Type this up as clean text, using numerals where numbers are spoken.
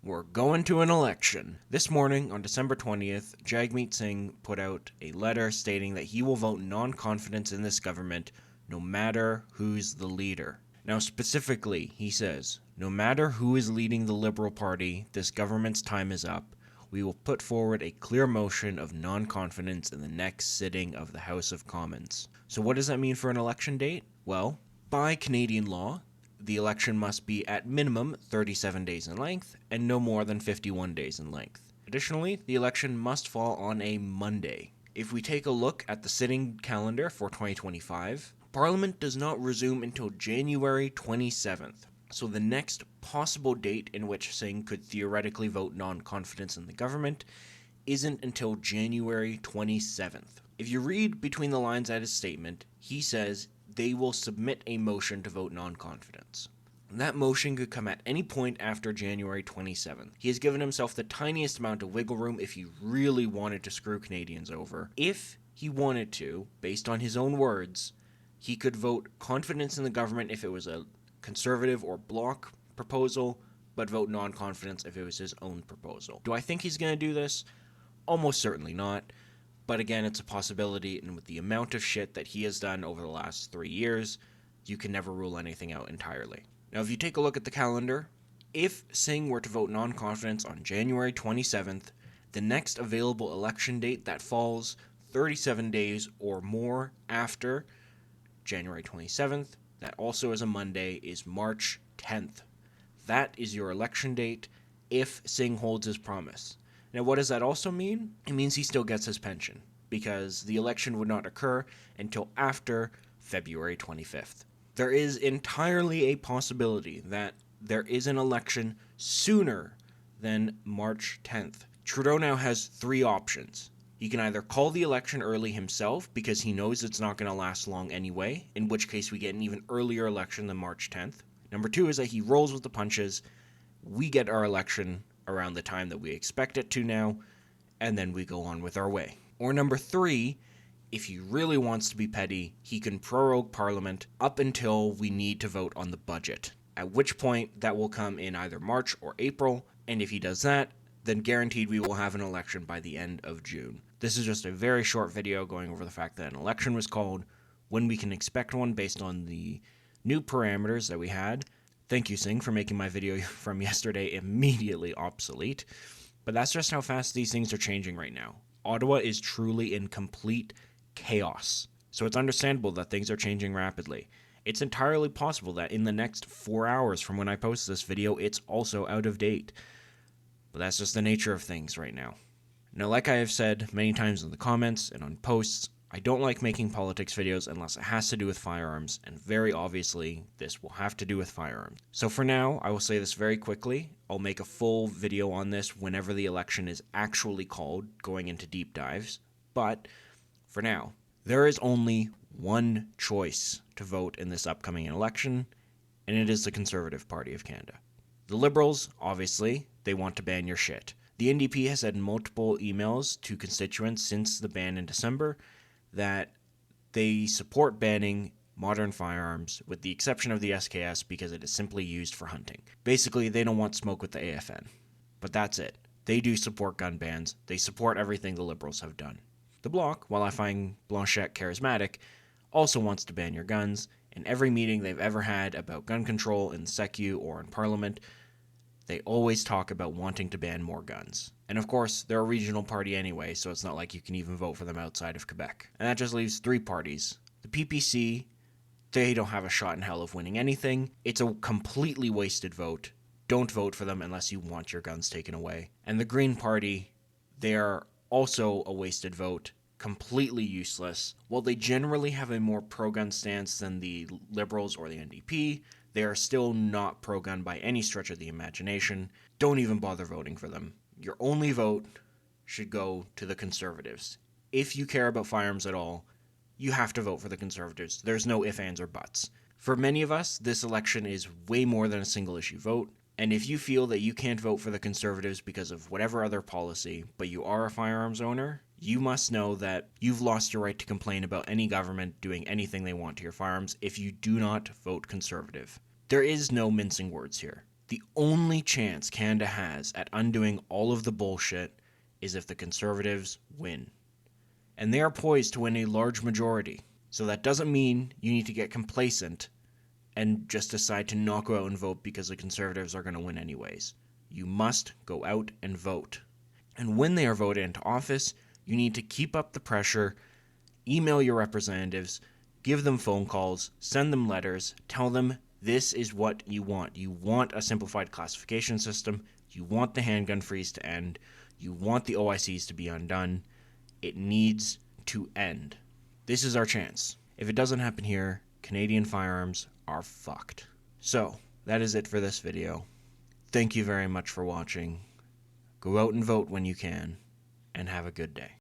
We're going to an election. This morning, on December 20th, Jagmeet Singh put out a letter stating that he will vote non-confidence in this government no matter who's the leader. Now, specifically, he says, no matter who is leading the Liberal Party, this government's time is up. We will put forward a clear motion of non-confidence in the next sitting of the House of Commons. So what does that mean for an election date? Well, by Canadian law, the election must be at minimum 37 days in length and no more than 51 days in length. Additionally, the election must fall on a Monday. If we take a look at the sitting calendar for 2025, Parliament does not resume until January 27th. So the next possible date in which Singh could theoretically vote non-confidence in the government isn't until January 27th. If you read between the lines at his statement, he says they will submit a motion to vote non-confidence. That motion could come at any point after January 27th. He has given himself the tiniest amount of wiggle room if he really wanted to screw Canadians over. If he wanted to, based on his own words, he could vote confidence in the government if it was a Conservative or Bloc proposal, but vote non-confidence if it was his own proposal. Do I think he's going to do this? Almost certainly not. But again, it's a possibility, and with the amount of shit that he has done over the last 3 years, you can never rule anything out entirely. Now, if you take a look at the calendar, if Singh were to vote non-confidence on January 27th, the next available election date that falls 37 days or more after January 27th, that also is a Monday, is March 10th. That is your election date if Singh holds his promise. Now, what does that also mean? It means he still gets his pension, because the election would not occur until after February 25th. There is entirely a possibility that there is an election sooner than March 10th. Trudeau now has 3 options. He can either call the election early himself because he knows it's not going to last long anyway, in which case we get an even earlier election than March 10th. Number 2 is that he rolls with the punches. We get our election around the time that we expect it to now, and then we go on with our way. Or number 3, if he really wants to be petty, he can prorogue Parliament up until we need to vote on the budget, at which point that will come in either March or April, and if he does that, then guaranteed we will have an election by the end of June. This is just a very short video going over the fact that an election was called, when we can expect one based on the new parameters that we had. Thank you, Singh, for making my video from yesterday immediately obsolete. But that's just how fast these things are changing right now. Ottawa is truly in complete chaos. So it's understandable that things are changing rapidly. It's entirely possible that in the next 4 hours from when I post this video, it's also out of date. But that's just the nature of things right now. Now, like I have said many times in the comments and on posts, I don't like making politics videos unless it has to do with firearms, and very obviously, this will have to do with firearms. So for now, I will say this very quickly. I'll make a full video on this whenever the election is actually called, going into deep dives. But for now, there is only one choice to vote in this upcoming election, and it is the Conservative Party of Canada. The Liberals, obviously, they want to ban your shit. The NDP has had multiple emails to constituents since the ban in December that they support banning modern firearms with the exception of the SKS because it is simply used for hunting. Basically, they don't want smoke with the AFN. But that's it. They do support gun bans. They support everything the Liberals have done. The Bloc, while I find Blanchet charismatic, also wants to ban your guns. In every meeting they've ever had about gun control in the SECU or in Parliament, they always talk about wanting to ban more guns. And of course, they're a regional party anyway, so it's not like you can even vote for them outside of Quebec. And that just leaves 3 parties. The PPC, they don't have a shot in hell of winning anything. It's a completely wasted vote. Don't vote for them unless you want your guns taken away. And the Green Party, they are also a wasted vote. Completely useless. While they generally have a more pro-gun stance than the Liberals or the NDP, they are still not pro-gun by any stretch of the imagination. Don't even bother voting for them. Your only vote should go to the Conservatives. If you care about firearms at all, you have to vote for the Conservatives. There's no ifs, ands, or buts. For many of us, this election is way more than a single-issue vote. And if you feel that you can't vote for the Conservatives because of whatever other policy, but you are a firearms owner, you must know that you've lost your right to complain about any government doing anything they want to your firearms if you do not vote Conservative. There is no mincing words here. The only chance Canada has at undoing all of the bullshit is if the Conservatives win. And they are poised to win a large majority. So that doesn't mean you need to get complacent and just decide to not go out and vote because the Conservatives are going to win anyways. You must go out and vote. And when they are voted into office, you need to keep up the pressure, email your representatives, give them phone calls, send them letters, tell them this is what you want. You want a simplified classification system. You want the handgun freeze to end. You want the OICs to be undone. It needs to end. This is our chance. If it doesn't happen here, Canadian firearms are fucked. So, that is it for this video. Thank you very much for watching. Go out and vote when you can, and have a good day.